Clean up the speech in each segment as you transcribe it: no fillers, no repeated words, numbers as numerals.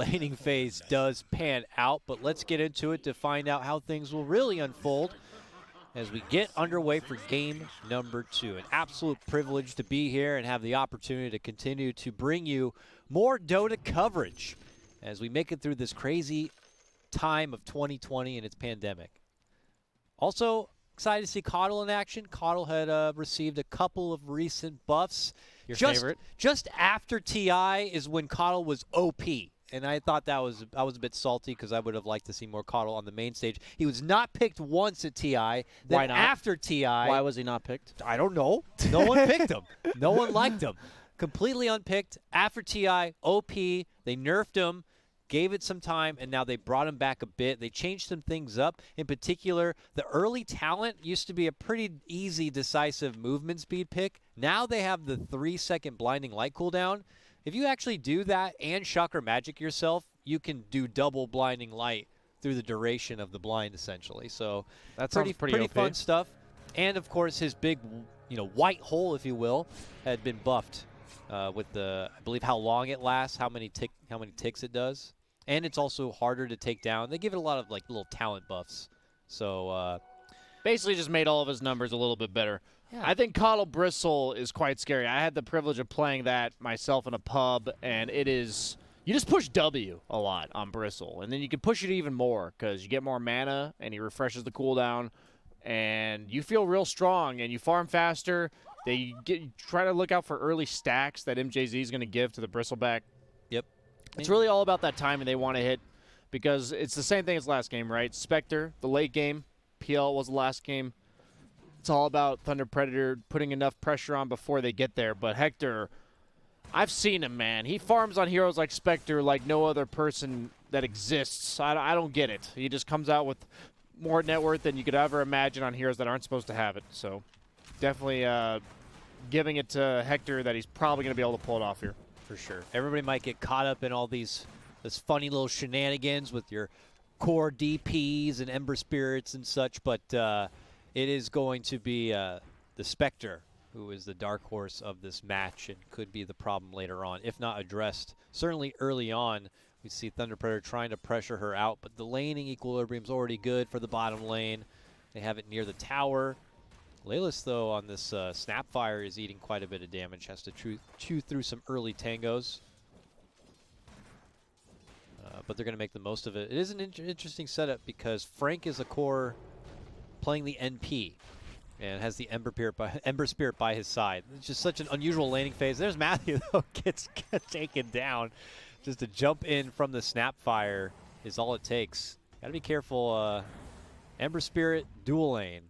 laning phase does pan out, but let's get into it to find out how things will really unfold as we get underway for game number 2. An absolute privilege to be here and have the opportunity to continue to bring you more Dota coverage as we make it through this crazy time of 2020 and its pandemic. Also, excited to see Coddle in action. Coddle had received a couple of recent buffs. Your favorite? Just after TI is when Coddle was OP. And I thought I was a bit salty because I would have liked to see more Coddle on the main stage. He was not picked once at TI. Then Why not? After TI. Why was he not picked? I don't know. No one picked him. No one liked him. Completely unpicked. After TI, OP, they nerfed him, gave it some time, and now they brought him back a bit. They changed some things up. In particular, the early talent used to be a pretty easy, decisive movement speed pick. Now they have the 3-second blinding light cooldown. If you actually do that and Shocker Magic yourself, you can do double blinding light through the duration of the blind, essentially. So that's pretty fun stuff. And of course, his big, white hole, if you will, had been buffed with the, I believe, how long it lasts, how many ticks it does, and it's also harder to take down. They give it a lot of little talent buffs. So basically, just made all of his numbers a little bit better. Yeah. I think Coddle Bristle is quite scary. I had the privilege of playing that myself in a pub, and it is, you just push W a lot on Bristle, and then you can push it even more because you get more mana, and he refreshes the cooldown, and you feel real strong, and you farm faster. Try to look out for early stacks that MJZ is going to give to the Bristleback. Yep. It's really all about that timing they want to hit because it's the same thing as last game, right? Spectre, the late game, PL was the last game. It's all about Thunder Predator putting enough pressure on before they get there. But Hector, I've seen him, man. He farms on heroes like Spectre like no other person that exists. I don't get it. He just comes out with more net worth than you could ever imagine on heroes that aren't supposed to have it. So definitely giving it to Hector that he's probably going to be able to pull it off here. For sure. Everybody might get caught up in all this funny little shenanigans with your core DPs and Ember Spirits and such, but it is going to be the Spectre who is the dark horse of this match and could be the problem later on, if not addressed. Certainly early on, we see Thunder Predator trying to pressure her out, but the laning equilibrium's already good for the bottom lane. They have it near the tower. Laylis, though, on this Snapfire is eating quite a bit of damage, has to chew through some early tangos. But they're going to make the most of it. It is an interesting setup because Frank is a core playing the NP and has the Ember Spirit by his side. It's just such an unusual laning phase. There's Matthew, though, gets taken down. Just to jump in from the Snapfire is all it takes. Got to be careful. Ember Spirit, dual lane.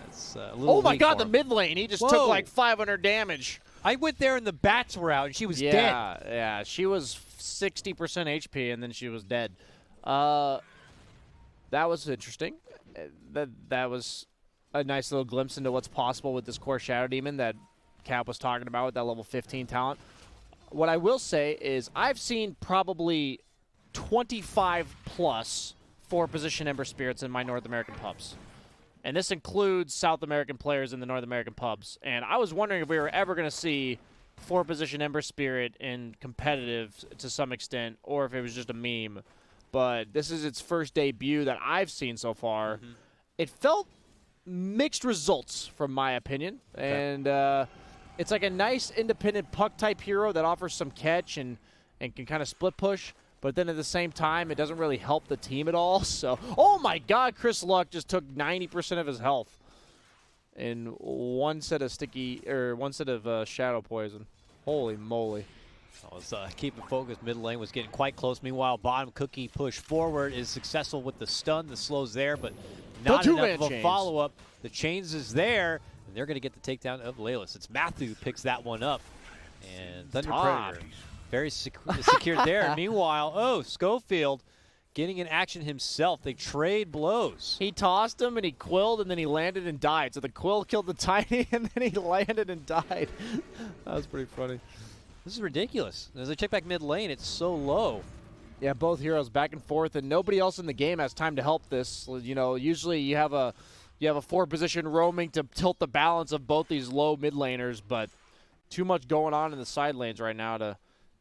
It's a little oh my god, the mid lane. He just took like 500 damage. I went there and the bats were out and she was dead. Yeah, she was 60% HP and then she was dead. That was interesting. That was a nice little glimpse into what's possible with this core Shadow Demon that Cap was talking about with that level 15 talent. What I will say is I've seen probably 25 plus 4-position Ember Spirits in my North American pubs. And this includes South American players in the North American pubs. And I was wondering if we were ever going to see 4-position Ember Spirit in competitive to some extent, or if it was just a meme. But this is its first debut that I've seen so far. Mm-hmm. It felt mixed results, from my opinion. Okay. And it's like a nice independent puck-type hero that offers some catch and can kind of split push. But then at the same time, it doesn't really help the team at all. So, oh my God, Chris Luck just took 90% of his health in one set of shadow poison. Holy moly! I was keeping focused. Mid lane was getting quite close. Meanwhile, bottom Cookie push forward is successful with the stun. The slow's there, but not enough of a follow-up. The chains is there, and they're going to get the takedown of Laylis. It's Matthew who picks that one up, and Thunder Predator. Very secured there. Meanwhile, Schofield getting in action himself. They trade blows. He tossed him, and he quilled, and then he landed and died. So the quill killed the Tiny, and then he landed and died. That was pretty funny. This is ridiculous. As I check back mid lane, it's so low. Yeah, both heroes back and forth, and nobody else in the game has time to help this. You know, usually you have a 4-position roaming to tilt the balance of both these low mid laners, but too much going on in the side lanes right now to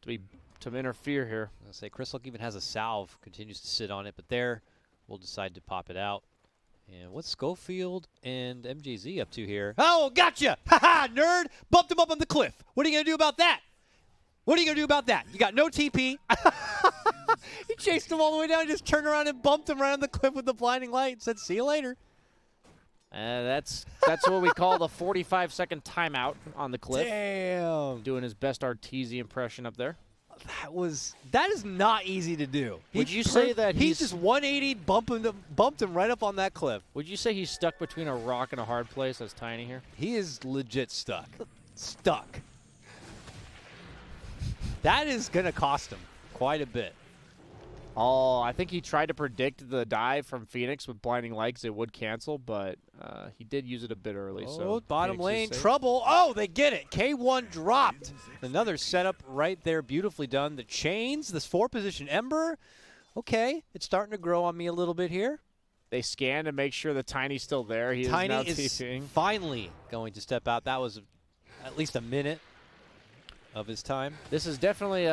be to interfere here. I was gonna say, Crystal even has a salve, continues to sit on it, but there, we'll decide to pop it out. And what's Schofield and MJZ up to here? Oh, gotcha! Ha-ha, nerd! Bumped him up on the cliff. What are you gonna do about that? What are you gonna do about that? You got no TP. He chased him all the way down, just turned around and bumped him right on the cliff with the blinding light and said, see you later. That's what we call the 45-second timeout on the cliff. Damn. Doing his best Arteezy impression up there. That is not easy to do. Would you say that he's just 180 bumped him right up on that cliff? Would you say he's stuck between a rock and a hard place as Tiny here? He is legit stuck. Stuck. That is gonna cost him quite a bit. Oh, I think he tried to predict the dive from Phoenix with blinding light because it would cancel, but he did use it a bit early. So bottom Phoenix lane, is safe. trouble. Oh, they get it. K1 dropped. Another setup right there, beautifully done. The chains, this 4-position Ember. Okay, it's starting to grow on me a little bit here. They scan to make sure the Tiny's still there. He Tiny is now is TPing. finally going to step out. That was at least a minute of his time. This is definitely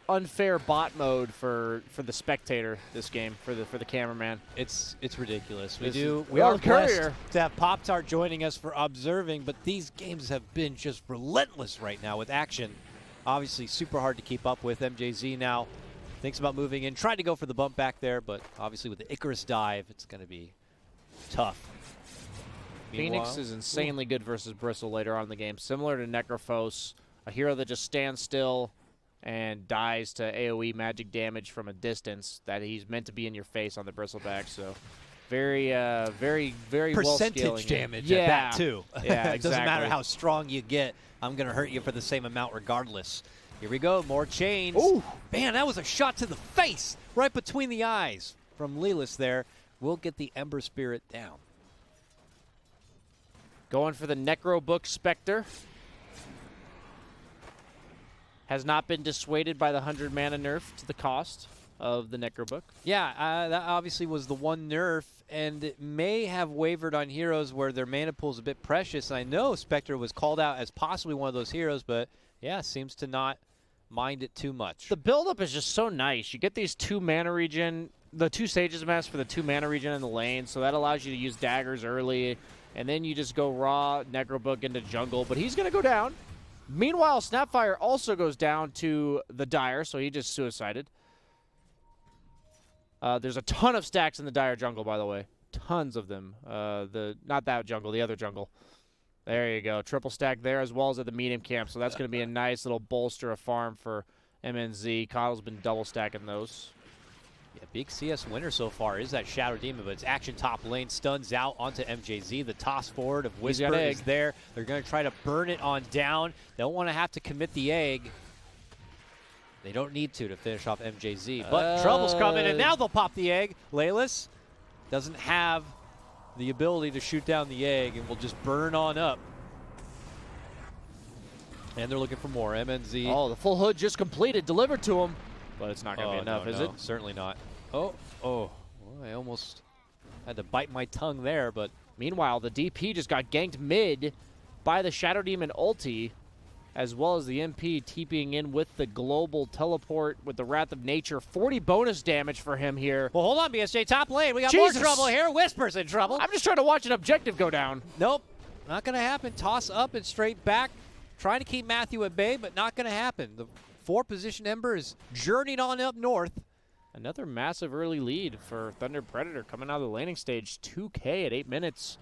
unfair bot mode for the spectator this game, for the cameraman. It's ridiculous. We We are are blessed Courier. to have Pop-Tart joining us for observing, but these games have been just relentless right now with action. Obviously super hard to keep up with. MJZ now thinks about moving in, tried to go for the bump back there, but obviously with the Icarus dive, it's going to be tough. Phoenix is insanely good versus Bristle later on in the game. Similar to Necrophos, a hero that just stands still and dies to AoE magic damage from a distance that he's meant to be in your face on the Bristleback. So very well percentage scaling damage it. at that too. Yeah, It doesn't matter exactly. how strong you get. I'm going to hurt you for the same amount regardless. Here we go, more chains. Ooh. Man, that was a shot to the face, right between the eyes from Lelis there. We'll get the Ember Spirit down. Going for the Necrobook Spectre. Has not been dissuaded by the 100 mana nerf to the cost of the Necrobook. Yeah, that obviously was the one nerf, and it may have wavered on heroes where their mana pool is a bit precious. And I know Spectre was called out as possibly one of those heroes, but yeah, seems to not mind it too much. The buildup is just so nice. You get these 2 mana regen, the 2 Sages Mask for the 2 mana regen in the lane, so that allows you to use daggers early, and then you just go raw Necrobook into jungle, but he's going to go down. Meanwhile, Snapfire also goes down to the Dire, so he just suicided. There's a ton of stacks in the Dire jungle, by the way. Tons of them. Not that jungle, the other jungle. There you go. Triple stack there as well as at the medium camp, so that's going to be a nice little bolster of farm for MNZ. Coddle's been double stacking those. Yeah, big CS winner so far is that Shadow Demon, but it's action top lane, stuns out onto MJZ. The toss forward of He's got Whisper egg. is there. They're going to try to burn it on down. They don't want to have to commit the egg. They don't need to finish off MJZ, but trouble's coming, and now they'll pop the egg. Lelis doesn't have the ability to shoot down the egg and will just burn on up. And they're looking for more. MNZ. Oh, the full hood just completed, delivered to him. But it's not going to be enough, no, is no, it? Certainly not. Oh. Well, I almost had to bite my tongue there, but Meanwhile, the DP just got ganked mid by the Shadow Demon ulti, as well as the MP TPing in with the global teleport with the Wrath of Nature. 40 bonus damage for him here. well, hold on, BSJ, top lane. We got Jesus. more trouble here. Whisper's in trouble. I'm just trying to watch an objective go down. Nope, not going to happen. Toss up and straight back. Trying to keep Matthew at bay, but not going to happen. The 4-position Ember is journeyed on up north. Another massive early lead for Thunder Predator coming out of the laning stage. 2K at 8 minutes.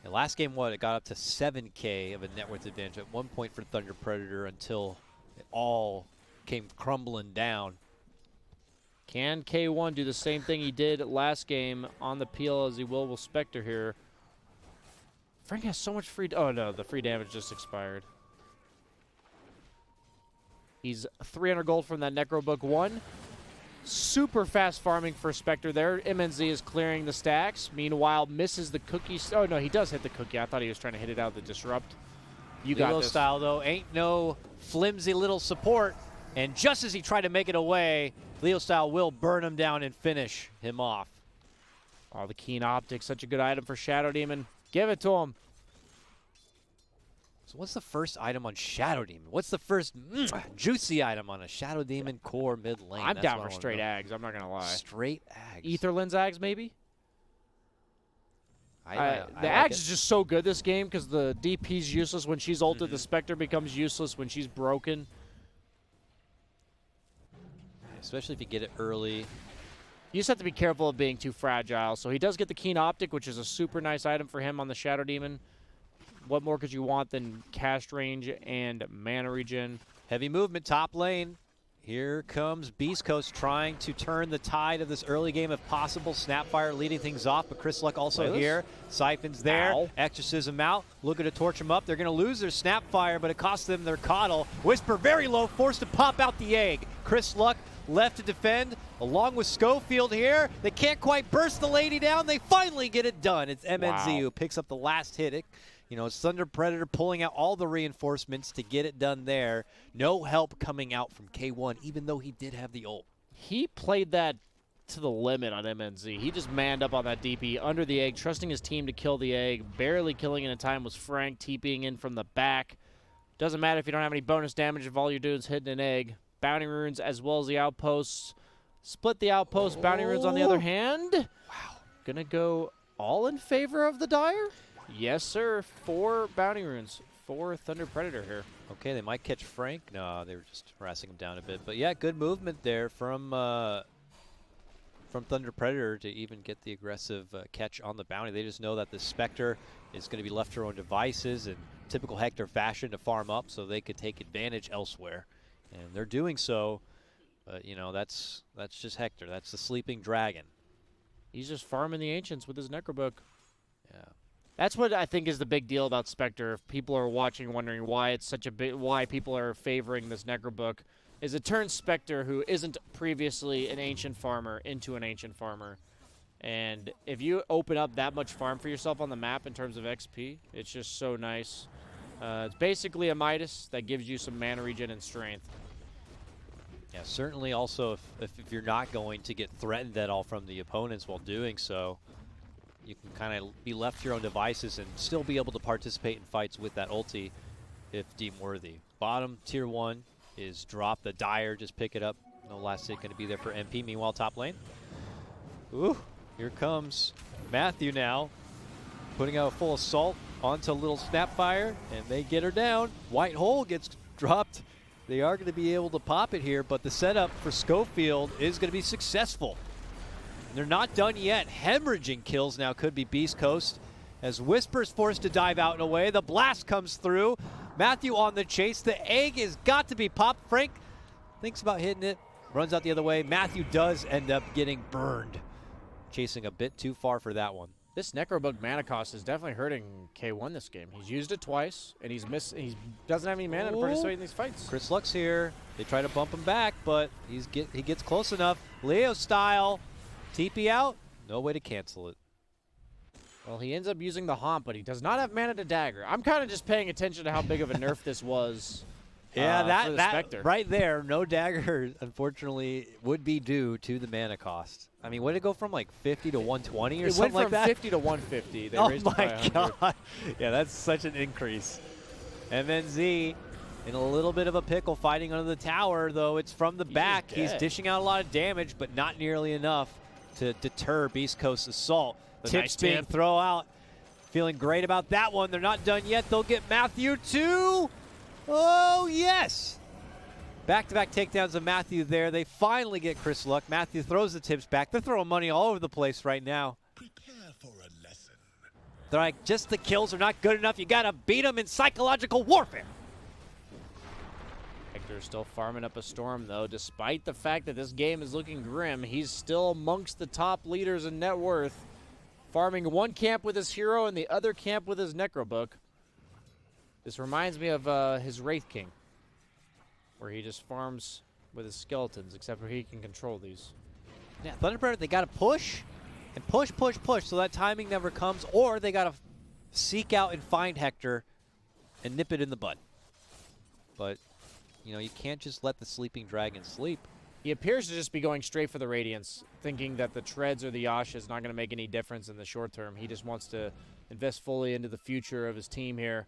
And last game, it got up to 7K of a net worth advantage at one point for Thunder Predator until it all came crumbling down. Can K1 do the same thing he did last game on the peel as he will with Spectre here? Frank has so much free... Oh, no, the free damage just expired. He's 300 gold from that Necrobook 1. Super fast farming for Spectre there. MNZ is clearing the stacks. Meanwhile, misses the cookie. Oh, no, he does hit the cookie. I thought he was trying to hit it out of the Disrupt. You got Lilo this. style, though, ain't no flimsy little support. And just as he tried to make it away, Leo style will burn him down and finish him off. Oh, the keen optics, such a good item for Shadow Demon. Give it to him. So what's the first item on Shadow Demon? What's the first juicy item on a Shadow Demon core mid lane? I'm That's down what I for wanna straight know. Ags. I'm not going to lie. Straight Ags. Etherlens Ags, maybe? I the like Ags it. is just so good this game because the DP's useless when she's ulted. The Spectre becomes useless when she's broken. Especially if you get it early. You just have to be careful of being too fragile. So he does get the Keen Optic, which is a super nice item for him on the Shadow Demon. What more could you want than cast range and mana regen? Heavy movement, top lane. Here comes Beastcoast trying to turn the tide of this early game if possible. Snapfire leading things off, but Chris Luck also here. Siphon's there. Ow. Exorcism out. Looking to torch him up. They're going to lose their Snapfire, but it costs them their Coddle. Whisper very low, forced to pop out the egg. Chris Luck left to defend, along with Schofield here. They can't quite burst the lady down. They finally get it done. It's MNZ who picks up the last hit. It's Thunder Predator pulling out all the reinforcements to get it done there. No help coming out from K1, even though he did have the ult. He played that to the limit on MNZ. He just manned up on that DP under the egg, trusting his team to kill the egg. Barely killing in time was Frank, TPing in from the back. Doesn't matter if you don't have any bonus damage if all you're doing is hitting an egg. Bounty runes as well as the outposts. Split the outpost. Bounty runes on the other hand. Wow. Gonna go all in favor of the Dire? Yes, sir. 4 bounty runes. 4 Thunder Predator here. Okay, they might catch Frank. No, they were just harassing him down a bit. But yeah, good movement there from Thunder Predator to even get the aggressive catch on the bounty. They just know that the Spectre is going to be left to her own devices in typical Hector fashion to farm up so they could take advantage elsewhere. And they're doing so. But, that's just Hector. That's the sleeping dragon. He's just farming the Ancients with his Necrobook. Yeah. That's what I think is the big deal about Spectre. If people are watching, wondering why it's such a big, why people are favoring this Necrobook, is it turns Spectre, who isn't previously an Ancient farmer, into an Ancient farmer. And if you open up that much farm for yourself on the map in terms of XP, it's just so nice. It's basically a Midas that gives you some mana regen and strength. Yeah, certainly also if you're not going to get threatened at all from the opponents while doing so, you can kind of be left to your own devices and still be able to participate in fights with that ulti if deemed worthy. Bottom tier 1 is drop. The Dire just pick it up. No last hit going to be there for MP. Meanwhile, top lane. Ooh, here comes Matthew now, putting out a full assault onto Little Snapfire, and they get her down. White Hole gets dropped. They are going to be able to pop it here, but the setup for Schofield is going to be successful. They're not done yet. Hemorrhaging kills now could be Beastcoast as Whisper's forced to dive out and away. The blast comes through. Matthew on the chase. The egg has got to be popped. Frank thinks about hitting it, runs out the other way. Matthew does end up getting burned. Chasing a bit too far for that one. This Necrobook mana cost is definitely hurting K1 this game. He's used it twice, and he doesn't have any mana to participate in these fights. Chris Luck's here. They try to bump him back, but he gets close enough. Leo style. TP out, no way to cancel it. Well, he ends up using the Haunt, but he does not have mana to dagger. I'm kind of just paying attention to how big of a nerf this was. Yeah, for the that Spectre. right there, no dagger, unfortunately, would be due to the mana cost. I mean, would it go from like 50 to 120 or something like that? It went from 50 to 150. They Oh raised it by my 100. god. Yeah, that's such an increase. MNZ in a little bit of a pickle fighting under the tower, though it's from the back. He's dishing out a lot of damage, but not nearly enough to deter Beast Coast's assault. Tips being thrown out. Feeling great about that one. They're not done yet. They'll get Matthew too. Oh, yes. Back-to-back takedowns of Matthew there. They finally get Chris Luck. Matthew throws the tips back. They're throwing money all over the place right now. Prepare for a lesson. They're like, just the kills are not good enough. You got to beat them in psychological warfare. Hector's still farming up a storm, though. Despite the fact that this game is looking grim, he's still amongst the top leaders in net worth. Farming one camp with his hero and the other camp with his Necrobook. This reminds me of his Wraith King, where he just farms with his skeletons, except for he can control these. Yeah, Thunderbird, they got to push and push, so that timing never comes, or they got to seek out and find Hector and nip it in the bud. But, you can't just let the sleeping dragon sleep. He appears to just be going straight for the Radiance, thinking that the Treads or the Yasha is not going to make any difference in the short term. He just wants to invest fully into the future of his team here.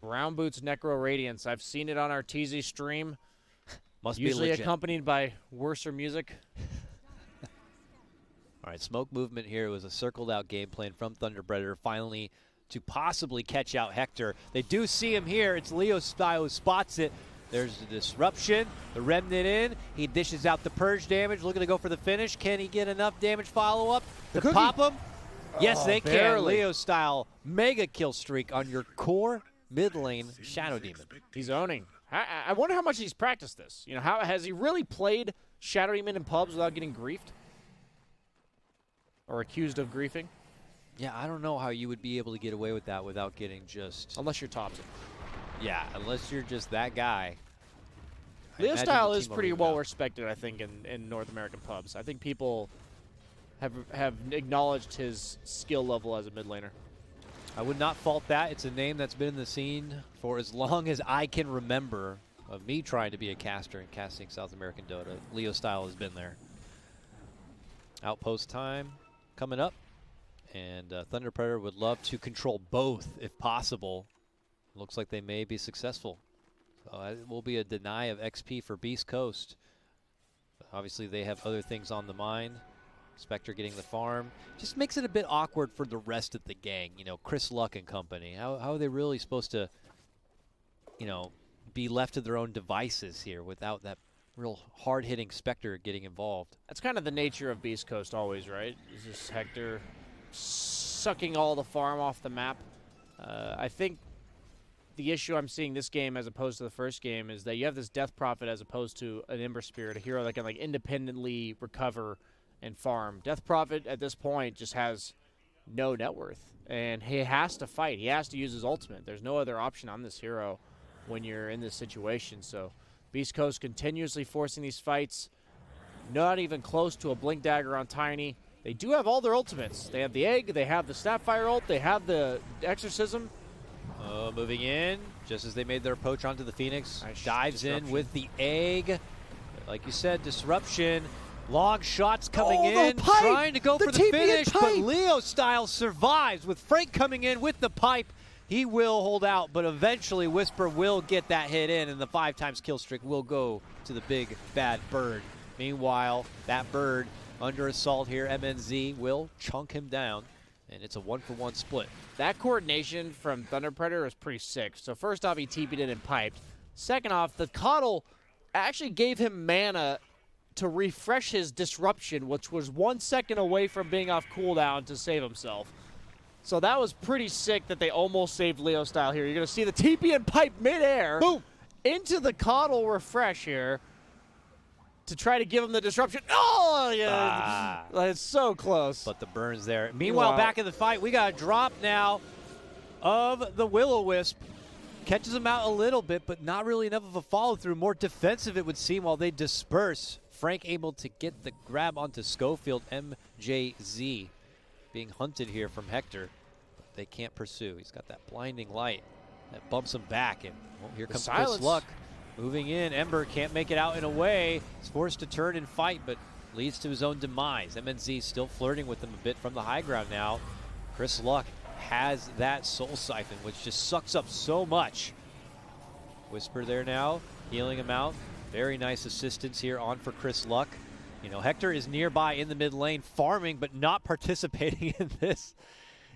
Brown Boots Necro Radiance. I've seen it on our TZ stream. Must Usually be legit. accompanied by worser music. All right, smoke movement here. It was a circled out game plan from Thunder Predator, finally to possibly catch out Hector. They do see him here. It's Leo Style who spots it. There's the disruption, the remnant in. He dishes out the purge damage, looking to go for the finish. Can he get enough damage follow-up to pop him? Yes, they can. barely. Leo Style, mega kill streak on your core mid lane Shadow Demon. He's owning. I wonder how much he's practiced this. You know, how has he really played Shadow Demon in pubs without getting griefed? Or accused of griefing? Yeah, I don't know how you would be able to get away with that without getting just... Unless you're Thompson. Yeah, unless you're just that guy. I Leo imagine Style the is team pretty will well leave it respected, I think, in North American pubs. I think people have acknowledged his skill level as a mid laner. out. I would not fault that. It's a name that's been in the scene for as long as I can remember of me trying to be a caster and casting South American Dota. Leo Style has been there. Outpost time coming up. And Thunder Predator would love to control both if possible. Looks like they may be successful. So it will be a deny of XP for Beastcoast. Obviously, they have other things on the mind. Spectre getting the farm. Just makes it a bit awkward for the rest of the gang. You know, Chris Luck and company. How are they really supposed to, you know, be left to their own devices here without that real hard-hitting Spectre getting involved? That's kind of the nature of Beast Coast always, right? Is just Hector sucking all the farm off the map. I think the issue I'm seeing this game as opposed to the first game is that you have this Death Prophet as opposed to an Ember Spirit, a hero that can like independently recover and farm. Death Prophet at this point just has no net worth, and he has to fight. He has to use his ultimate. There's no other option on this hero when you're in this situation. So Beast Coast continuously forcing these fights. Not even close to a Blink Dagger on Tiny. They do have all their ultimates. They have the Egg, they have the Snapfire ult, they have the Exorcism. Moving in, just as they made their approach onto the Phoenix. Nice Dives in disruption. with the Egg. Like you said, disruption. Long shots coming Oh, the in, pipe! trying to go The for the TP and finish, but pipe! Leo Style survives with Frank coming in with the pipe. He will hold out, but eventually Whisper will get that hit in, and the 5x kill streak will go to the big bad bird. Meanwhile, that bird under assault here, MNZ will chunk him down, and it's a 1-for-1 split. That coordination from Thunder Predator is pretty sick. So first off, he TP'd in and piped. Second off, the Coddle actually gave him mana to refresh his disruption, which was 1 second away from being off cooldown to save himself. So that was pretty sick that they almost saved Leo Style here. You're going to see the TP and pipe midair. Boom! Into the Coddle refresh here to try to give him the disruption. Oh, yeah. It's so close. But the burn's there. Meanwhile, back in the fight, we got a drop now of the Will-O-Wisp. Catches him out a little bit, but not really enough of a follow-through. More defensive, it would seem, while they disperse. Frank able to get the grab onto Schofield. MJZ being hunted here from Hector. But they can't pursue. He's got that blinding light that bumps him back. And here comes Chris Luck. Moving in, Ember can't make it out in a way. He's forced to turn and fight, but leads to his own demise. MNZ still flirting with him a bit from the high ground now. Chris Luck has that Soul Siphon, which just sucks up so much. Whisper there now, healing him out. Very nice assistance here on for Chris Luck. You know, Hector is nearby in the mid lane, farming, but not participating in this.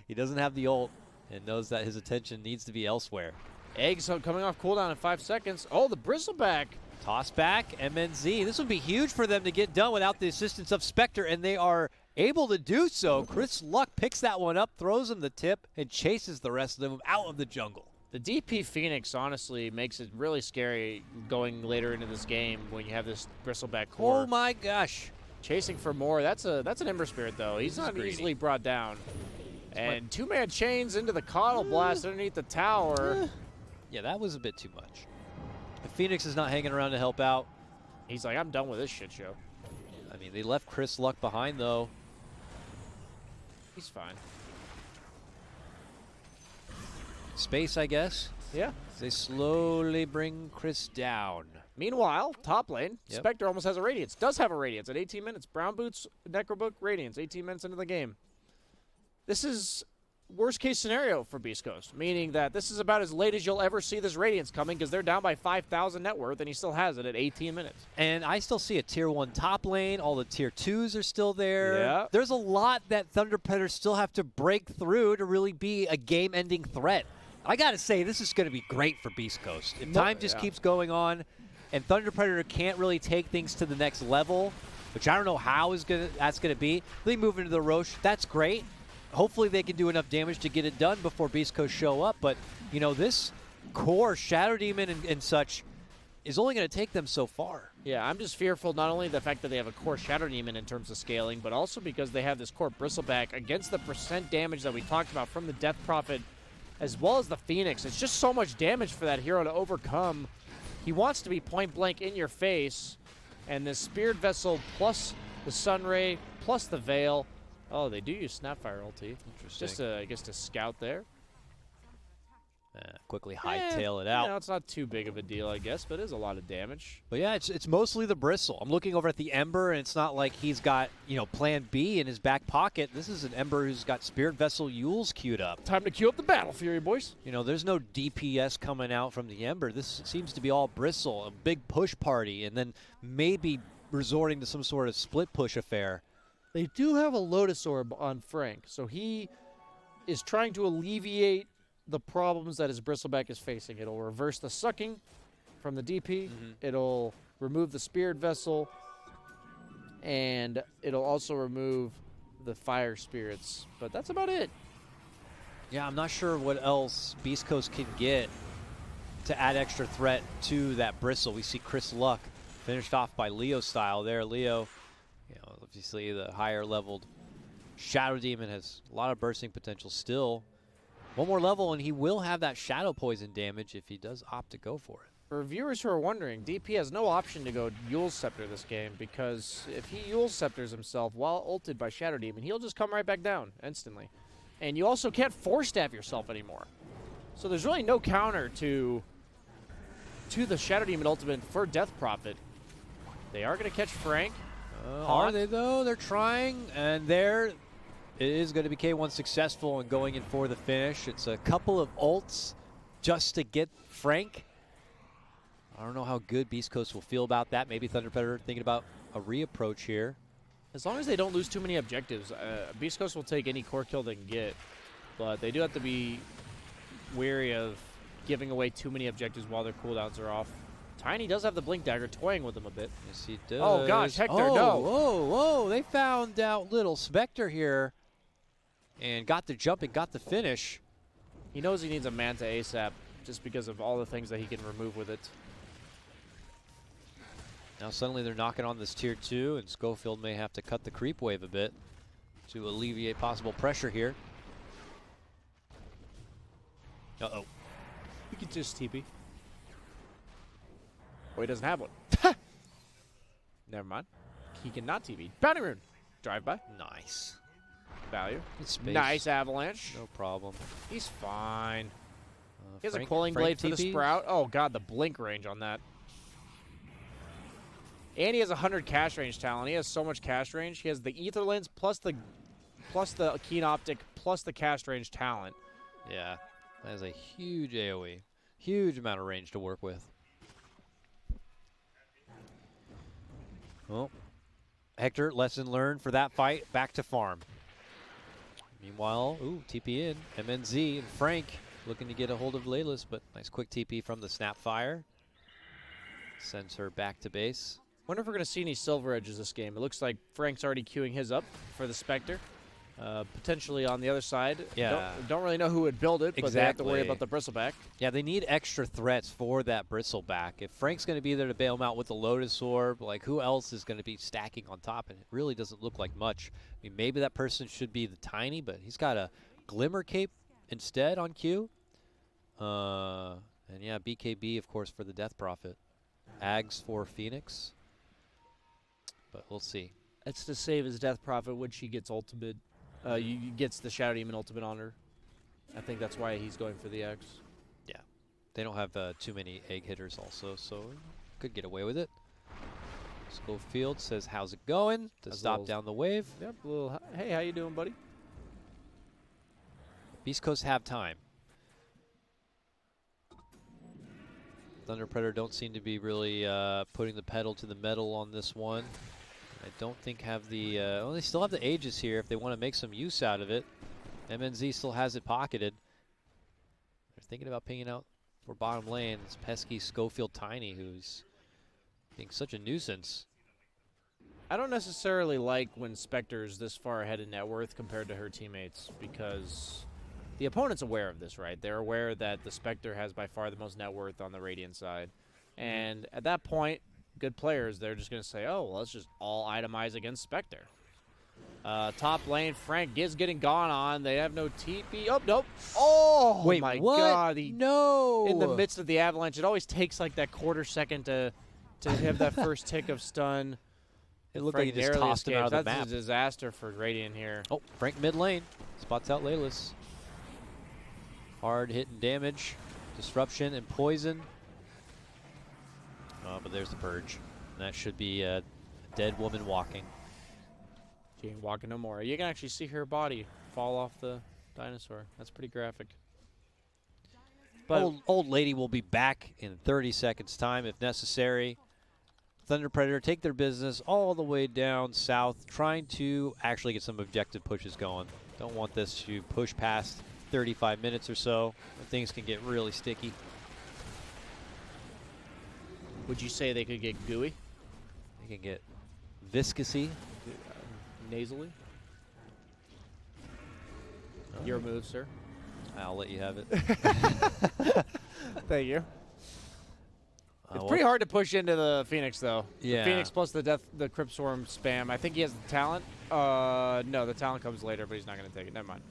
He doesn't have the ult and knows that his attention needs to be elsewhere. Eggs coming off cooldown in 5 seconds. Oh, the Bristleback. Toss back, MNZ. This would be huge for them to get done without the assistance of Spectre, and they are able to do so. Chris Luck picks that one up, throws him the tip, and chases the rest of them out of the jungle. The DP Phoenix honestly makes it really scary going later into this game when you have this Bristleback core. Oh my gosh. Chasing for more. That's an Ember Spirit though. He's not greedy. easily brought down. And two-man chains into the Coddle Blast underneath the tower. Yeah, that was a bit too much. If Phoenix is not hanging around to help out. He's like, I'm done with this shit show. I mean, they left Chris Luck behind, though. He's fine. Space, I guess. Yeah. They slowly bring Chris down. Meanwhile, top lane, Yep. Spectre almost has a Radiance. Does have a Radiance at 18 minutes. Brown Boots, Necrobook, Radiance, 18 minutes into the game. This is worst case scenario for Beastcoast, meaning that this is about as late as you'll ever see this Radiance coming because they're down by 5,000 net worth, and he still has it at 18 minutes. And I still see a Tier 1 top lane. All the Tier 2s are still there. Yeah. There's a lot that Thunder Predators still have to break through to really be a game-ending threat. I got to say, this is going to be great for Beastcoast. If time just keeps going on and Thunder Predator can't really take things to the next level, which I don't know how that's going to be, they move into the Roche. That's great. Hopefully they can do enough damage to get it done before Beastcoast show up. But, you know, this core Shadow Demon and such is only going to take them so far. Yeah, I'm just fearful not only the fact that they have a core Shadow Demon in terms of scaling, but also because they have this core Bristleback against the percent damage that we talked about from the Death Prophet as well as the Phoenix. It's just so much damage for that hero to overcome. He wants to be point blank in your face, and this Spirit Vessel plus the Sunray plus the Veil. Oh, they do use Snapfire ulti. Interesting. Just to, I guess, to scout there. Quickly hightail it out. You know, it's not too big of a deal, I guess, but it is a lot of damage. But yeah, it's mostly the Bristle. I'm looking over at the Ember, and it's not like he's got, you know, plan B in his back pocket. This is an Ember who's got Spirit Vessel Yules queued up. Time to queue up the Battle Fury, boys. You know, there's no DPS coming out from the Ember. This seems to be all Bristle, a big push party, and then maybe resorting to some sort of split push affair. They do have a Lotus Orb on Frank, so he is trying to alleviate the problems that his Bristleback is facing. It'll reverse the sucking from the DP. It'll remove the Spirit Vessel, and it'll also remove the Fire Spirits. But that's about it. Yeah, I'm not sure what else Beastcoast can get to add extra threat to that Bristle. We see Chris Luck finished off by Leo style there. Leo, you know, obviously the higher leveled Shadow Demon has a lot of bursting potential still. One more level, and he will have that Shadow Poison damage if he does opt to go for it. For viewers who are wondering, DP has no option to go Yule's Scepter this game, because if he Yule's Scepters himself while ulted by Shadow Demon, he'll just come right back down instantly. And you also can't Force Staff yourself anymore. So there's really no counter to the Shadow Demon ultimate for Death Prophet. They are going to catch Frank. Are they, though? They're trying, and there it is going to be K1 successful in going in for the finish. It's a couple of ults just to get Frank. I don't know how good Beastcoast will feel about that. Maybe Thunder Predator thinking about a reapproach here. As long as they don't lose too many objectives, Beastcoast will take any core kill they can get. But they do have to be wary of giving away too many objectives while their cooldowns are off. Tiny does have the Blink Dagger, toying with him a bit. Yes, he does. Oh, gosh, Hector, no. no. Whoa. They found out little Spectre here and got the jump and got the finish. He knows he needs a Manta ASAP just because of all the things that he can remove with it. Now suddenly they're knocking on this tier 2, and Schofield may have to cut the creep wave a bit to alleviate possible pressure here. Uh-oh. He could just TP. Oh, he doesn't have one. Never mind. He cannot TP. Bounty Rune. Drive by. Nice. Value. Good space. Nice Avalanche. No problem. He's fine. He has Frank- a Quelling Frank Blade for the TP? Sprout. Oh, God, the blink range on that. And he has 100 cast range talent. He has so much cast range. He has the Ether Lens plus the Keen Optic plus the cast range talent. Yeah. That is a huge AoE. Huge amount of range to work with. Well, Hector, lesson learned for that fight. Back to farm. Meanwhile, TP in. MNZ and Frank looking to get a hold of Laylis, but nice quick TP from the Snapfire. Sends her back to base. Wonder if we're going to see any Silver Edges this game. It looks like Frank's already queuing his up for the Spectre. Potentially on the other side. Yeah. Don't really know who would build it, but they have to worry Exactly. about the Bristleback. Yeah, they need extra threats for that Bristleback. If Frank's going to be there to bail him out with the Lotus Orb, like who else is going to be stacking on top? And it really doesn't look like much. I mean, maybe that person should be the Tiny, but he's got a Glimmer Cape instead on Q. And yeah, BKB, of course, for the Death Prophet. Ags for Phoenix. But we'll see. It's to save his Death Prophet when she gets ultimate. Gets the Shadow Demon ultimate on her. I think that's why he's going for the X. Yeah. They don't have too many egg hitters also, so could get away with it. Schofield says, how's it going? To Has a stop little- down the wave. Yep. Hey, how you doing, buddy? Beastcoast have time. Thunder Predator don't seem to be really putting the pedal to the metal on this one. I don't think have the, well, they still have the Aegis here if they want to make some use out of it. MNZ still has it pocketed. They're thinking about pinging out for bottom lane. It's pesky Schofield Tiny, who's being such a nuisance. I don't necessarily like when Spectre's this far ahead in net worth compared to her teammates, because the opponent's aware of this, right? They're aware that the Spectre has by far the most net worth on the Radiant side. And at that point, good players, they're just going to say, oh, well, let's just all itemize against Spectre. Top lane, Frank is getting gone on. They have no TP. Oh, nope. Oh, wait, my what? God. No. In the midst of the avalanche, it always takes like that quarter second to have that first tick of stun. It looked Frank like he just narrowly tossed him out of the escapes. map. That's a disaster for Radiant here. Oh, Frank mid lane. Spots out Layla's. Hard hitting damage, disruption, and poison. Oh, but there's the purge. And that should be a dead woman walking. She ain't walking no more. You can actually see her body fall off the dinosaur. That's pretty graphic. But Old lady will be back in 30 seconds time if necessary. Thunder Predator take their business all the way down south, trying to actually get some objective pushes going. Don't want this to push past 35 minutes or so, when things can get really sticky. would you say they could get gooey? They can get viscousy. Nasally? Your move, sir. I'll let you have it. Thank you. It's pretty hard to push into the Phoenix, though. Yeah. The Phoenix plus the Crypt Swarm spam. I think he has the talent. No, the talent comes later, but he's not going to take it. Never mind.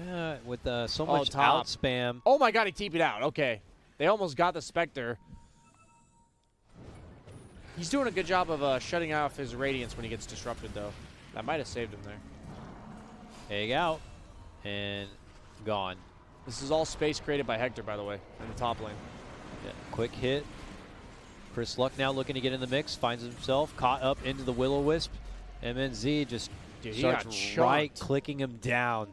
Yeah, with so much top. out spam. Oh my God, he TP'd out. Okay. They almost got the Spectre. He's doing a good job of shutting off his Radiance when he gets disrupted, though. That might have saved him there. Egg out and gone. This is all space created by Hector, by the way, in the top lane. Yeah, quick hit. Chris Luck now looking to get in the mix. Finds himself caught up into the Will-O-Wisp. MNZ just starts right-clicking him down.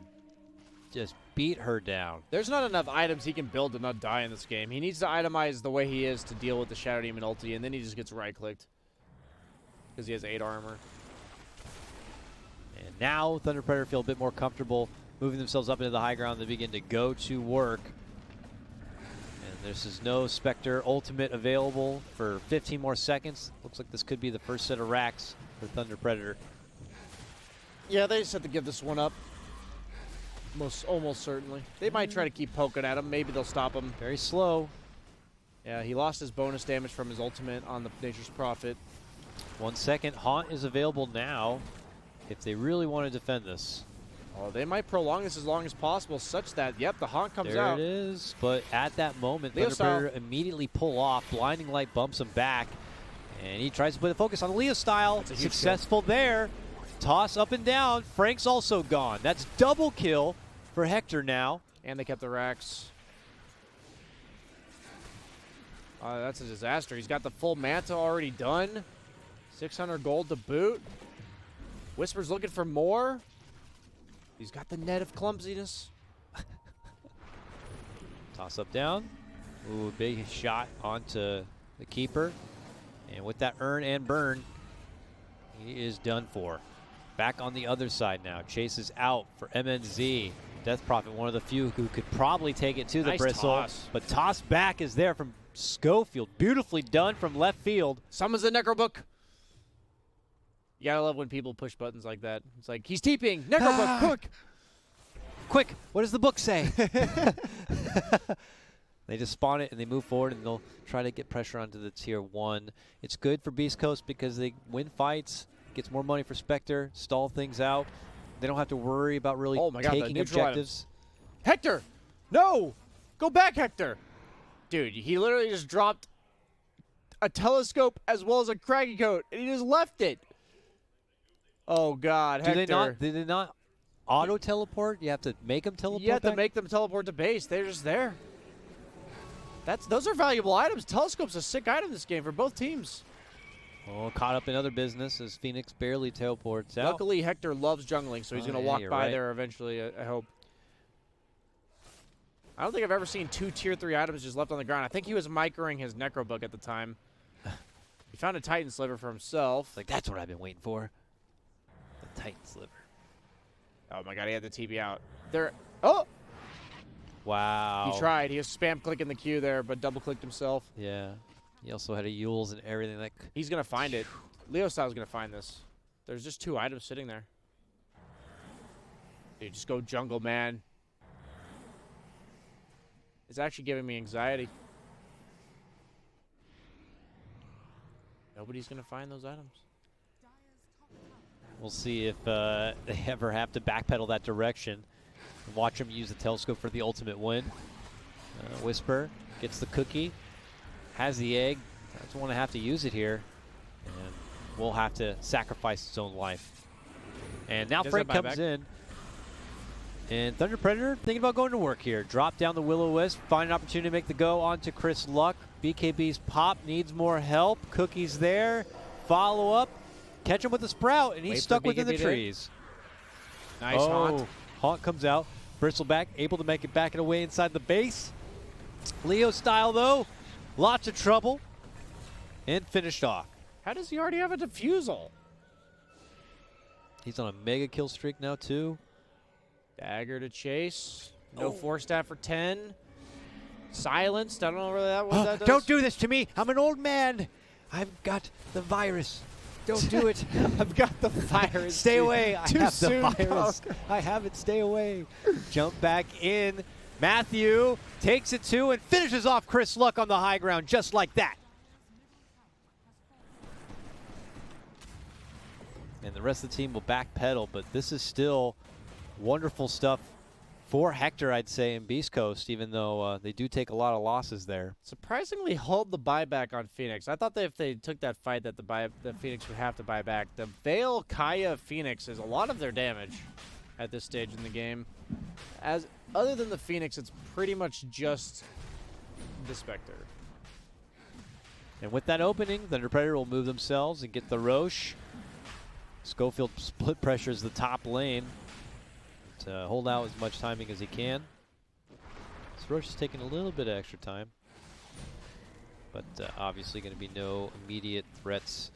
Just beat her down. There's not enough items he can build to not die in this game. He needs to itemize the way he is to deal with the Shadow Demon ulti, and then he just gets right-clicked. Because he has 8 armor. And now Thunder Predator feel a bit more comfortable moving themselves up into the high ground. They begin to go to work. And this is no Spectre ultimate available for 15 more seconds. Looks like this could be the first set of racks for Thunder Predator. Yeah, they just have to give this one up. Almost certainly. They might try to keep poking at him. Maybe they'll stop him. Very slow. Yeah, he lost his bonus damage from his ultimate on the Nature's Prophet. 1 second. Haunt is available now if they really want to defend this. Oh, they might prolong this as long as possible, such that, yep, the Haunt comes out. There it is. But at that moment, Leo Thunder Predator immediately pull off. Blinding Light bumps him back. And he tries to put the focus on the Leo style. Successful there. Toss up and down. Frank's also gone. That's double kill for Hector now. And they kept the racks. That's a disaster. He's got the full Manta already done. 600 gold to boot. Whisper's looking for more. He's got the net of clumsiness. Toss up down. Ooh, big shot onto the keeper. And with that earn and burn, he is done for. Back on the other side now. Chase is out for MNZ. Death Prophet, one of the few who could probably take it to the bristle. Toss. But toss back is there from Schofield. Beautifully done from left field. Summons the Necrobook. You gotta love when people push buttons like that. It's like, he's TPing. Necrobook, quick. Quick, what does the book say? They just spawn it and they move forward and they'll try to get pressure onto the tier 1. It's good for Beastcoast because they win fights, gets more money for Spectre, stall things out. They don't have to worry about really taking objectives. Hector! No! Go back, Hector! Dude, he literally just dropped a telescope as well as a craggy coat, and he just left it. Oh, God, Hector. Did they not auto-teleport? You have to make them teleport You have to back? make them teleport to base. They're just there. Those are valuable items. Telescope's a sick item this game for both teams. Oh, caught up in other business as Phoenix barely teleports out. Luckily, Hector loves jungling, so he's going to walk you're by right. there eventually, I hope. I don't think I've ever seen 2 tier 3 items just left on the ground. I think he was microing his Necro Book at the time. He found a Titan Sliver for himself. It's like, that's what I've been waiting for. The Titan Sliver. Oh my god, he had the TB out. There. Oh! Wow. He tried. He was spam clicking the Q there, but double clicked himself. Yeah. He also had a Yules and everything. Like, He's going to find it. Leo Style's going to find this. There's just 2 items sitting there. Dude, just go jungle, man. It's actually giving me anxiety. Nobody's going to find those items. we'll see if they ever have to backpedal that direction. And watch him use the telescope for the ultimate win. Whisper gets the cookie. Has the egg. Doesn't want to have to use it here. And will have to sacrifice his own life. And now Frank comes in. And Thunder Predator thinking about going to work here. Drop down the Will-O-Wisp. Find an opportunity to make the go onto Chris Luck. BKB's pop needs more help. Cookie's there. Follow up. Catch him with the Sprout. And he's stuck within the trees. Nice haunt. Haunt comes out. Bristleback able to make it back and away inside the base. Leo style though. Lots of trouble. And finished off. How does he already have a defusal? He's on a mega kill streak now too. Dagger to chase. No 4-stat for 10. Silenced. I don't know really what that does. Don't do this to me. I'm an old man. I've got the virus. Don't do it. I've got the virus. Stay away. I have soon, the virus. I have it. Stay away. Jump back in. Matthew takes it to and finishes off Chris Luck on the high ground just like that. And the rest of the team will backpedal, but this is still wonderful stuff for Hector, I'd say, in Beastcoast, even though they do take a lot of losses there. Surprisingly hold the buyback on Phoenix. I thought that if they took that fight that the Phoenix would have to buy back. The Veil Kaya Phoenix is a lot of their damage at this stage in the game. As other than the Phoenix, it's pretty much just the Spectre. And with that opening, Thunder Predator will move themselves and get the Roche. Schofield split pressures the top lane to hold out as much timing as he can. This Roche is taking a little bit of extra time, but obviously going to be no immediate threats.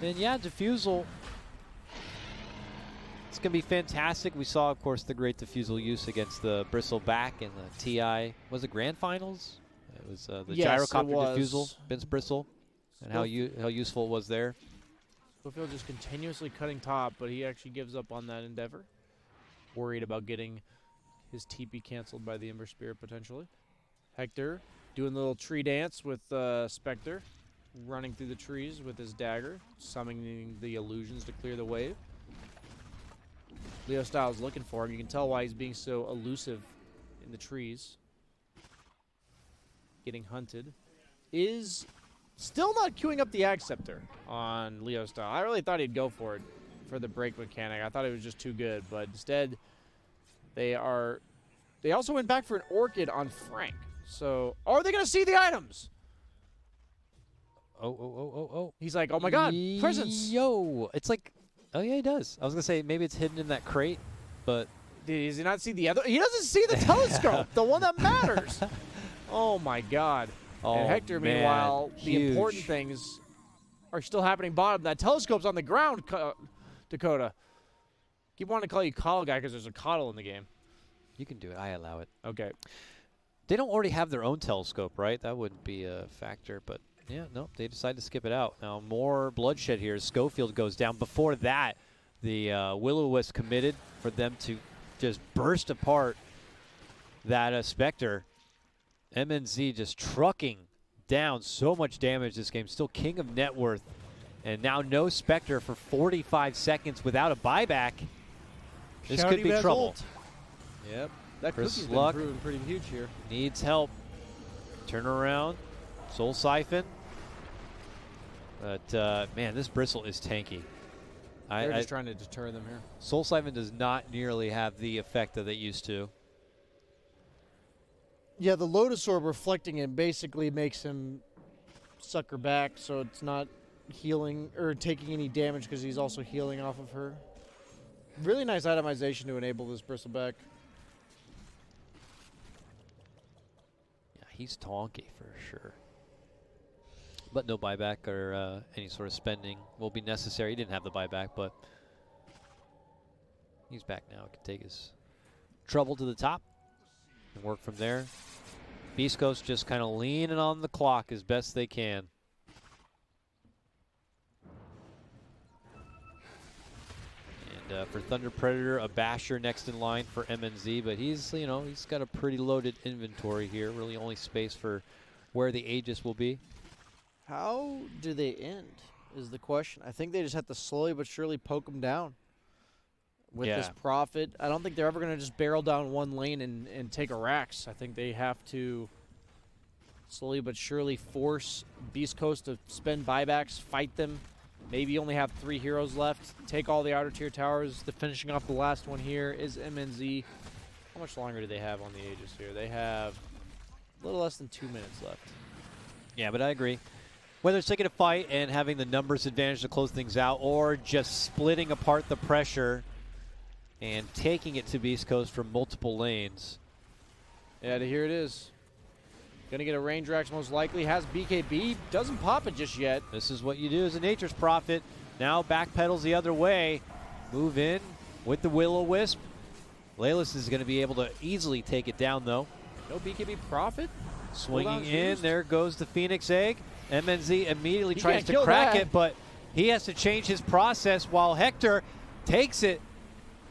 And yeah, Diffusal, it's going to be fantastic. We saw, of course, the great Diffusal use against the Bristleback in the TI, was it Grand Finals? It was the gyrocopter Diffusal, Vince Bristle, and how useful it was there. Schofield just continuously cutting top, but he actually gives up on that endeavor. Worried about getting his TP canceled by the Ember Spirit potentially. Hector doing a little tree dance with Spectre, running through the trees with his dagger, summoning the illusions to clear the wave. Leo Styles looking for him. You can tell why he's being so elusive in the trees. Getting hunted. Is still not queuing up the Ag Scepter on Leo Style. I really thought he'd go for it for the break mechanic. I thought it was just too good, but instead they also went back for an Orchid on Frank. So are they going to see the items? Oh. He's like, oh my god, presents. Yo, it's like, oh yeah, he does. I was going to say maybe it's hidden in that crate, but. Does he not see the other? He doesn't see the telescope, the one that matters. Oh my god. Oh, and Hector, man, meanwhile, huge. the important things are still happening bottom. That telescope's on the ground, Dakota. Keep wanting to call you Coddle Guy because there's a Coddle in the game. You can do it. I allow it. Okay. They don't already have their own telescope, right? That wouldn't be a factor, but yeah, no, they decide to skip it out. Now, more bloodshed here as Schofield goes down. Before that, the Will-O-Wisp committed for them to just burst apart that Spectre. MNZ just trucking down so much damage this game. Still king of net worth. And now no Spectre for 45 seconds without a buyback. This could be trouble. Yep. That Chris cookie's Luck been proving pretty huge here. needs help. Turn around. Soul Siphon. But, man, this Bristle is tanky. They're just trying to deter them here. Soul Siphon does not nearly have the effect that it used to. Yeah, the Lotus Orb reflecting him basically makes him sucker back, so it's not healing or taking any damage because he's also healing off of her. Really nice itemization to enable this bristleback. Yeah, he's tonky for sure. But no buyback or any sort of spending will be necessary. He didn't have the buyback, but he's back now. Can take his trouble to the top and work from there. Beastcoast just kind of leaning on the clock as best they can. And for Thunder Predator, a basher next in line for MNZ, but he's, you know, he's got a pretty loaded inventory here. Really only space for where the Aegis will be. How do they end is the question. I think they just have to slowly but surely poke them down with this Prophet. I don't think they're ever going to just barrel down one lane and take a Rax. I think they have to slowly but surely force Beastcoast to spend buybacks, fight them. Maybe only have 3 heroes left. Take all the outer tier towers. The finishing off the last one here is MNZ. How much longer do they have on the Aegis here? They have a little less than 2 minutes left. Yeah, but I agree. Whether it's taking a fight and having the numbers advantage to close things out, or just splitting apart the pressure and taking it to Beast Coast from multiple lanes. Yeah, here it is. Gonna get a range Rax most likely. Has BKB. Doesn't pop it just yet. This is what you do as a Nature's Prophet. Now backpedals the other way. Move in with the Will-O-Wisp. Laylis is going to be able to easily take it down, though. No BKB Prophet. Swinging in. There goes the Phoenix Egg. MNZ immediately He tries can't to kill crack that. it, but he has to change his process while Hector takes it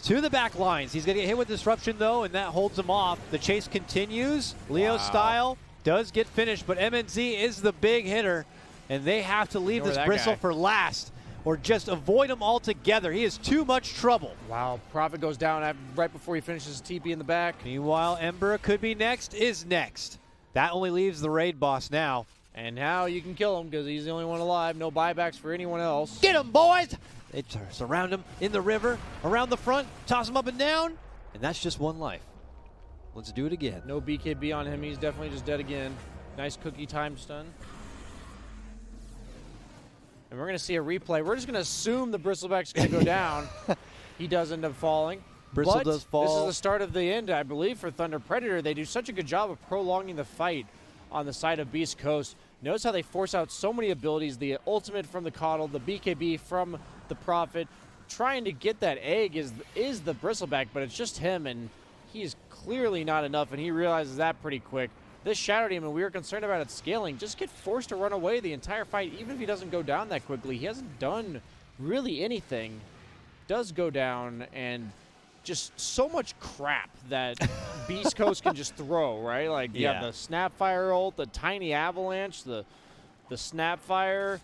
to the back lines. He's going to get hit with disruption, though, and that holds him off. The chase continues. Leo style does get finished, but MNZ is the big hitter, and they have to leave this bristle for last or just avoid him altogether. He is too much trouble. Wow, Prophet goes down right before he finishes TP in the back. Meanwhile, Ember could be next, is next. That only leaves the raid boss now. And now you can kill him because he's the only one alive. No buybacks for anyone else. Get him, boys! They surround him in the river, around the front, toss him up and down, and that's just one life. Let's do it again. No BKB on him. He's definitely just dead again. Nice cookie time stun. And we're going to see a replay. We're just going to assume the Bristleback's going to go down. He does end up falling. Bristle does fall. This is the start of the end, I believe, for Thunder Predator. They do such a good job of prolonging the fight on the side of Beast Coast. Notice how they force out so many abilities. The ultimate from the Coddle, the BKB from the Prophet. Trying to get that egg is the Bristleback, but it's just him, and he's clearly not enough, and he realizes that pretty quick. This Shadow Demon, we were concerned about it scaling. Just get forced to run away the entire fight, even if he doesn't go down that quickly. He hasn't done really anything. Does go down, and just so much crap that Beast Coast can just throw, right? Like, you have the Snapfire ult, the Tiny Avalanche, the Snapfire.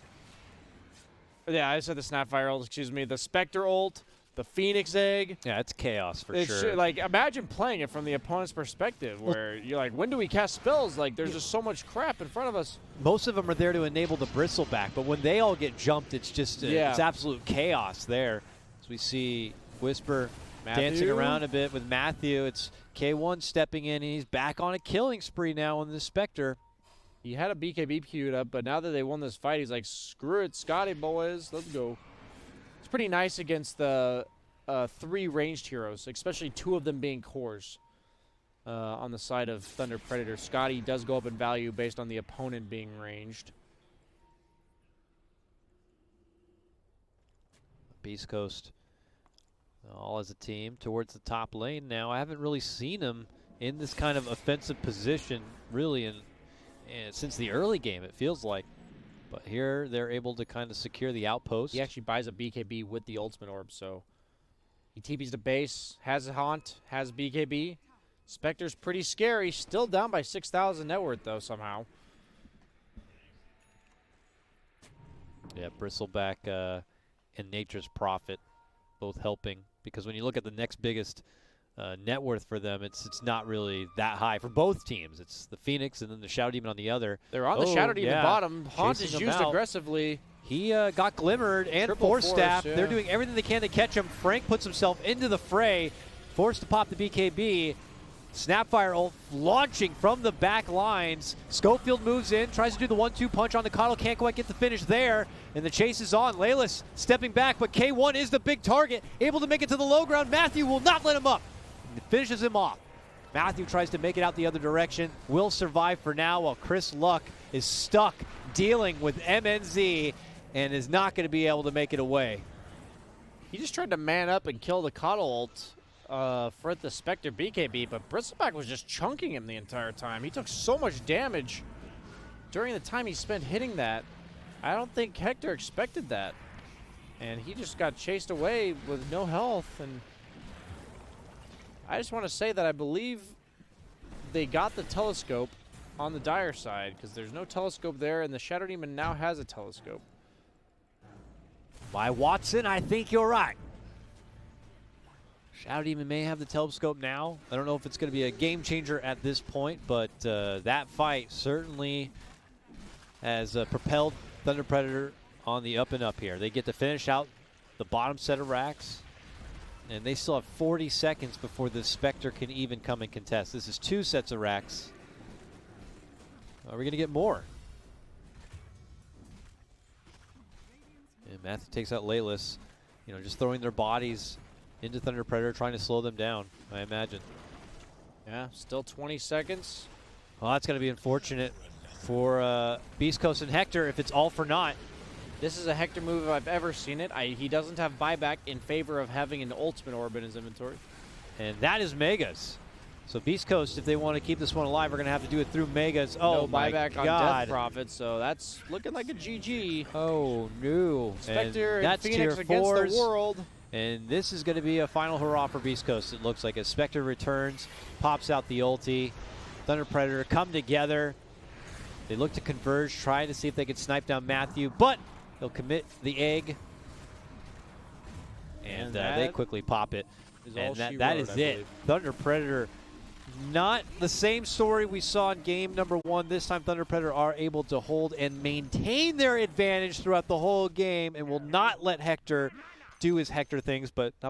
Yeah, I said the Snapfire ult, excuse me. The Spectre ult, the Phoenix Egg. Yeah, it's chaos for sure. Like, imagine playing it from the opponent's perspective, where you're like, when do we cast spells? Like, there's just so much crap in front of us. Most of them are there to enable the Bristleback, but when they all get jumped, it's just it's absolute chaos there. As we see Whisper dancing around a bit with Matthew. It's K1 stepping in, and he's back on a killing spree now on the Spectre. He had a BKB queued up, but now that they won this fight, he's like, screw it, Scotty boys, let's go. It's pretty nice against the 3 ranged heroes, especially 2 of them being cores on the side of Thunder Predator. Scotty does go up in value based on the opponent being ranged. Beast Coast all as a team towards the top lane now. I haven't really seen him in this kind of offensive position really since the early game, it feels like. But here they're able to kind of secure the outpost. He actually buys a BKB with the ultimate orb, so he TPs to base, has a haunt, has BKB. Spectre's pretty scary, still down by 6,000 net worth though somehow. Yeah, Bristleback and Nature's Prophet both helping, because when you look at the next biggest net worth for them, it's not really that high for both teams. It's the Phoenix and then the Shadow Demon on the other. They're on the Shadow Demon bottom. Haunt Chasing is him used out. aggressively. He got glimmered and force staff. Yeah. They're doing everything they can to catch him. Frank puts himself into the fray, forced to pop the BKB. Snapfire ult launching from the back lines. Schofield moves in, tries to do the 1-2 punch on the Coddle, can't quite get the finish there. And the chase is on. Laylis stepping back, but K1 is the big target, able to make it to the low ground. Matthew will not let him up. He finishes him off. Matthew tries to make it out the other direction, will survive for now, while Chris Luck is stuck dealing with MNZ and is not going to be able to make it away. He just tried to man up and kill the Coddle ult for the Spectre BKB, but Bristleback was just chunking him the entire time. He took so much damage during the time he spent hitting that. I don't think Hector expected that. And he just got chased away with no health. And I just want to say that I believe they got the telescope on the Dire side, because there's no telescope there, and the Shadow Demon now has a telescope. By Watson, I think you're right. Shadow Demon may have the telescope now. I don't know if it's going to be a game changer at this point, but that fight certainly has propelled Thunder Predator on the up and up here. They get to finish out the bottom set of racks, and they still have 40 seconds before the Spectre can even come and contest. This is 2 sets of racks. Are we going to get more? And Matthew takes out Laylis, you know, just throwing their bodies into Thunder Predator, trying to slow them down, I imagine. Yeah, still 20 seconds. Well, that's going to be unfortunate for Beastcoast and Hector if it's all for naught. This is a Hector move if I've ever seen it. He doesn't have buyback in favor of having an ultimate orb in his inventory. And that is Megas. So Beastcoast, if they want to keep this one alive, are going to have to do it through Megas. Oh, no my buyback God. on Death Prophet, so that's looking like a GG. Oh, no. Spectre and that's Phoenix tier against fours. the world. And this is going to be a final hurrah for Beastcoast, it looks like, as Spectre returns, pops out the ulti. Thunder Predator come together. They look to converge, trying to see if they can snipe down Matthew, but he'll commit the egg. And they quickly pop it. And that is it. Thunder Predator, not the same story we saw in game number 1. This time Thunder Predator are able to hold and maintain their advantage throughout the whole game and will not let Hector do his Hector things, but not